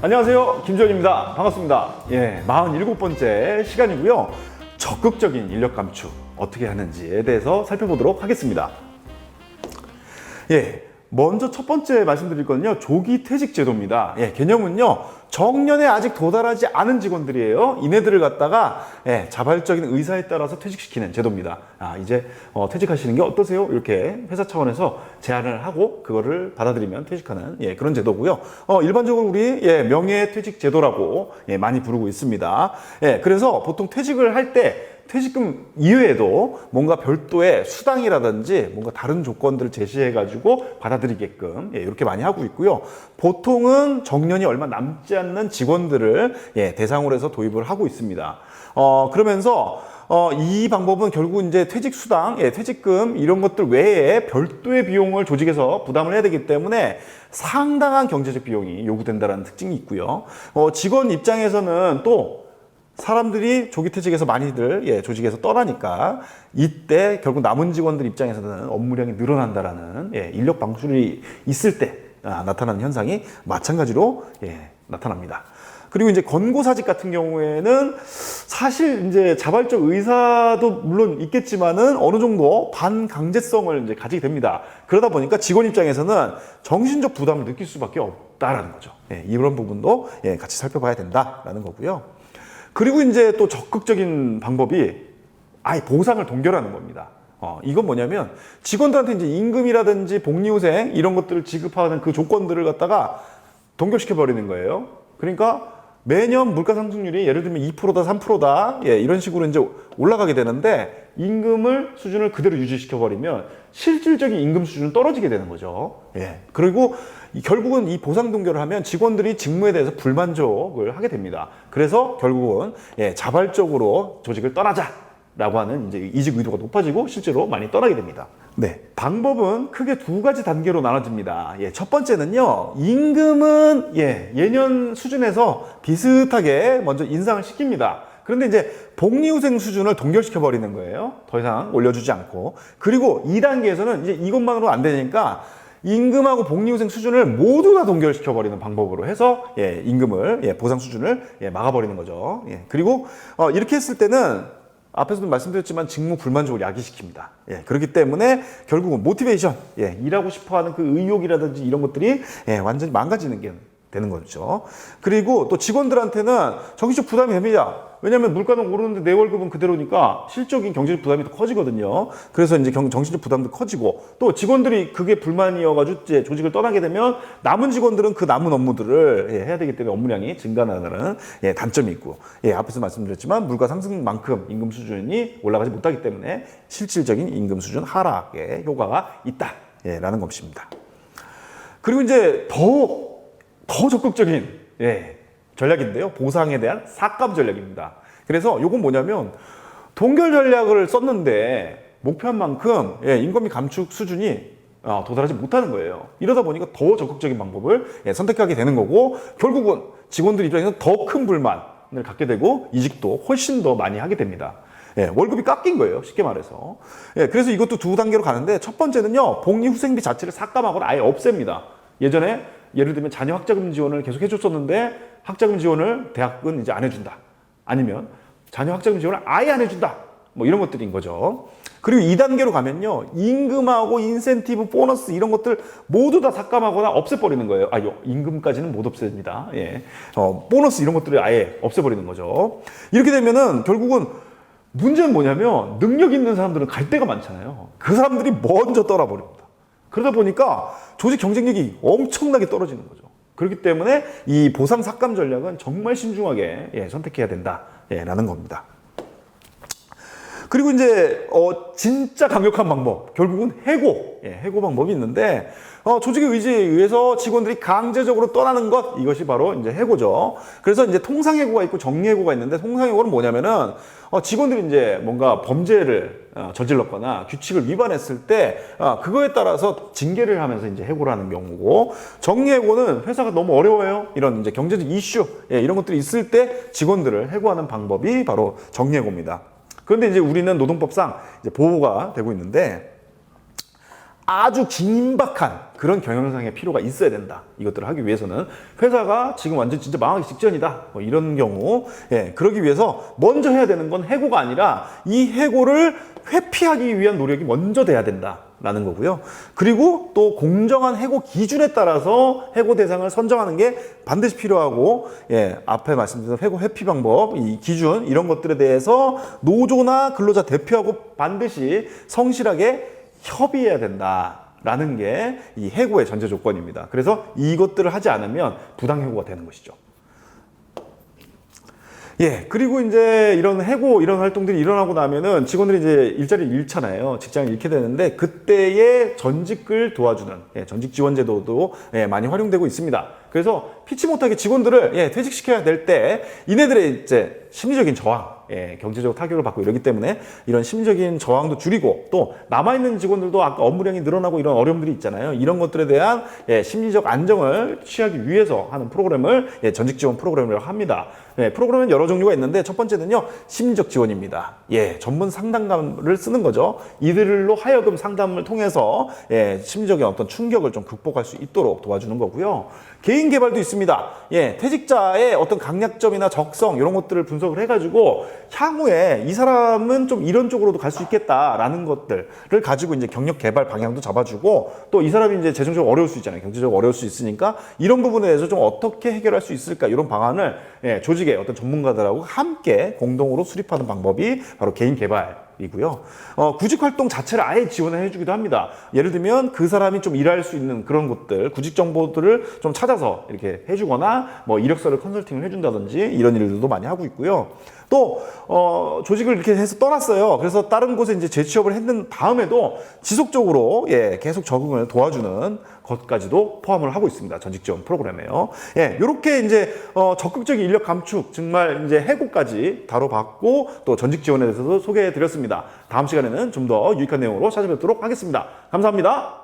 안녕하세요, 김주현입니다. 반갑습니다. 47번째 시간이고요. 적극적인 인력 감축 어떻게 하는지에 대해서 살펴보도록 하겠습니다. 먼저 첫 번째 말씀드릴 거는요, 조기 퇴직 제도입니다. 개념은요, 정년에 아직 도달하지 않은 직원들이에요. 이네들을 갖다가 자발적인 의사에 따라서 퇴직시키는 제도입니다. 이제 퇴직하시는 게 어떠세요? 이렇게 회사 차원에서 제안을 하고 그거를 받아들이면 퇴직하는 그런 제도고요. 일반적으로 우리 명예퇴직 제도라고 많이 부르고 있습니다. 그래서 보통 퇴직을 할 때 퇴직금 이외에도 뭔가 별도의 수당이라든지 뭔가 다른 조건들을 제시해가지고 받아들이게끔 이렇게 많이 하고 있고요. 보통은 정년이 얼마 남지 않는 직원들을 대상으로 해서 도입을 하고 있습니다. 그러면서 이 방법은 결국 이제 퇴직 수당, 퇴직금 이런 것들 외에 별도의 비용을 조직에서 부담을 해야 되기 때문에 상당한 경제적 비용이 요구된다는 특징이 있고요. 직원 입장에서는 또 사람들이 조기퇴직에서 많이들 조직에서 떠나니까 이때 결국 남은 직원들 입장에서는 업무량이 늘어난다라는 인력 방출이 있을 때 나타나는 현상이 마찬가지로 나타납니다. 그리고 이제 권고사직 같은 경우에는 사실 이제 자발적 의사도 물론 있겠지만은 어느 정도 반강제성을 이제 가지게 됩니다. 그러다 보니까 직원 입장에서는 정신적 부담을 느낄 수밖에 없다라는 거죠. 이런 부분도 같이 살펴봐야 된다라는 거고요. 그리고 이제 또 적극적인 방법이 아예 보상을 동결하는 겁니다. 이건 뭐냐면 직원들한테 이제 임금이라든지 복리후생 이런 것들을 지급하는 그 조건들을 갖다가 동결시켜 버리는 거예요. 그러니까 매년 물가 상승률이 예를 들면 2%다 3%다 이런 식으로 이제 올라가게 되는데 임금을 수준을 그대로 유지시켜 버리면 실질적인 임금 수준은 떨어지게 되는 거죠. 그리고 결국은 이 보상 동결을 하면 직원들이 직무에 대해서 불만족을 하게 됩니다. 그래서 결국은 자발적으로 조직을 떠나자라고 하는 이제 이직 의도가 높아지고 실제로 많이 떠나게 됩니다. 방법은 크게 두 가지 단계로 나눠집니다. 첫 번째는요, 임금은 예년 수준에서 비슷하게 먼저 인상을 시킵니다. 그런데 이제 복리후생 수준을 동결시켜 버리는 거예요. 더 이상 올려주지 않고. 그리고 2단계에서는 이제 이것만으로 안 되니까 임금하고 복리후생 수준을 모두 다 동결시켜 버리는 방법으로 해서 임금을 보상 수준을 막아버리는 거죠. 그리고 이렇게 했을 때는 앞에서도 말씀드렸지만 직무 불만족을 야기시킵니다. 그렇기 때문에 결국은 모티베이션, 일하고 싶어하는 그 의욕이라든지 이런 것들이 완전히 망가지는 게 되는 거죠. 그리고 또 직원들한테는 정신적 부담이 됩니다. 왜냐하면 물가는 오르는데 내 월급은 그대로니까 실적인 경제적 부담이 더 커지거든요. 그래서 이제 정신적 부담도 커지고 또 직원들이 그게 불만이어가지고 이제 조직을 떠나게 되면 남은 직원들은 그 남은 업무들을 해야 되기 때문에 업무량이 증가하는 단점이 있고 앞에서 말씀드렸지만 물가 상승만큼 임금 수준이 올라가지 못하기 때문에 실질적인 임금 수준 하락에 효과가 있다라는 것입니다. 그리고 이제 더 적극적인 전략인데요. 보상에 대한 삭감 전략입니다. 그래서 이건 뭐냐면 동결 전략을 썼는데 목표한 만큼 임금 감축 수준이 도달하지 못하는 거예요. 이러다 보니까 더 적극적인 방법을 선택하게 되는 거고 결국은 직원들 입장에서는 더 큰 불만을 갖게 되고 이직도 훨씬 더 많이 하게 됩니다. 월급이 깎인 거예요. 쉽게 말해서. 그래서 이것도 두 단계로 가는데 첫 번째는요. 복리후생비 자체를 삭감하거나 아예 없앱니다. 예전에 예를 들면 자녀 학자금 지원을 계속 해줬었는데 학자금 지원을 대학은 이제 안 해준다. 아니면 자녀 학자금 지원을 아예 안 해준다. 뭐 이런 것들인 거죠. 그리고 2단계로 가면요. 임금하고 인센티브, 보너스 이런 것들 모두 다 삭감하거나 없애버리는 거예요. 임금까지는 못 없앱니다. 보너스 이런 것들을 아예 없애버리는 거죠. 이렇게 되면은 결국은 문제는 뭐냐면 능력 있는 사람들은 갈 데가 많잖아요. 그 사람들이 먼저 떠나버립니다. 그러다 보니까 조직 경쟁력이 엄청나게 떨어지는 거죠. 그렇기 때문에 이 보상 삭감 전략은 정말 신중하게 선택해야 된다라는 겁니다. 그리고 이제 진짜 강력한 방법, 결국은 해고 방법이 있는데 조직의 의지에 의해서 직원들이 강제적으로 떠나는 것, 이것이 바로 이제 해고죠. 그래서 이제 통상해고가 있고 정리해고가 있는데 통상해고는 뭐냐면은 직원들이 이제 뭔가 범죄를 저질렀거나 규칙을 위반했을 때 그거에 따라서 징계를 하면서 이제 해고를 하는 경우고, 정리해고는 회사가 너무 어려워요. 이런 이제 경제적 이슈 이런 것들이 있을 때 직원들을 해고하는 방법이 바로 정리해고입니다. 그런데 이제 우리는 노동법상 이제 보호가 되고 있는데 아주 긴박한 그런 경영상의 필요가 있어야 된다. 이것들을 하기 위해서는 회사가 지금 완전 진짜 망하기 직전이다. 뭐 이런 경우, 예, 그러기 위해서 먼저 해야 되는 건 해고가 아니라 이 해고를 회피하기 위한 노력이 먼저 돼야 된다라는 거고요. 그리고 또 공정한 해고 기준에 따라서 해고 대상을 선정하는 게 반드시 필요하고, 예, 앞에 말씀드린 해고 회피 방법, 이 기준 이런 것들에 대해서 노조나 근로자 대표하고 반드시 성실하게 협의해야 된다라는 게 이 해고의 전제 조건입니다. 그래서 이것들을 하지 않으면 부당해고가 되는 것이죠. 예, 그리고 이제 이런 해고, 이런 활동들이 일어나고 나면은 직원들이 이제 일자리를 잃잖아요. 직장을 잃게 되는데, 그때의 전직을 도와주는, 예, 전직 지원 제도도, 예, 많이 활용되고 있습니다. 그래서 피치 못하게 직원들을, 예, 퇴직시켜야 될 때, 이네들의 이제 심리적인 저항, 예, 경제적 타격을 받고 이러기 때문에 이런 심리적인 저항도 줄이고, 또 남아있는 직원들도 아까 업무량이 늘어나고 이런 어려움들이 있잖아요. 이런 것들에 대한, 예, 심리적 안정을 취하기 위해서 하는 프로그램을, 예, 전직 지원 프로그램이라고 합니다. 예, 프로그램은 여러 종류가 있는데 첫 번째는요, 심리적 지원입니다. 예, 전문 상담가를 쓰는 거죠. 이들로 하여금 상담을 통해서, 예, 심리적인 어떤 충격을 좀 극복할 수 있도록 도와주는 거고요. 개인 개발도 있습니다. 예, 퇴직자의 어떤 강약점이나 적성 이런 것들을 분석을 해가지고 향후에 이 사람은 좀 이런 쪽으로도 갈 수 있겠다라는 것들을 가지고 이제 경력 개발 방향도 잡아주고, 또 이 사람이 이제 재정적으로 어려울 수 있잖아요. 경제적으로 어려울 수 있으니까 이런 부분에 대해서 좀 어떻게 해결할 수 있을까, 이런 방안을, 예, 조직의 어떤 전문가들하고 함께 공동으로 수립하는 방법이 바로 개인 개발이고요. 구직 활동 자체를 아예 지원을 해주기도 합니다. 예를 들면 그 사람이 좀 일할 수 있는 그런 곳들, 구직 정보들을 좀 찾아서 이렇게 해주거나, 뭐 이력서를 컨설팅을 해준다든지 이런 일들도 많이 하고 있고요. 또 조직을 이렇게 해서 떠났어요. 그래서 다른 곳에 이제 재취업을 했는 다음에도 지속적으로, 예, 계속 적응을 도와주는 것까지도 포함을 하고 있습니다. 전직 지원 프로그램에요. 예, 이렇게 이제 적극적인 인력 감축, 정말 이제 해고까지 다뤄봤고, 또 전직 지원에 대해서도 소개해드렸습니다. 다음 시간에는 좀 더 유익한 내용으로 찾아뵙도록 하겠습니다. 감사합니다.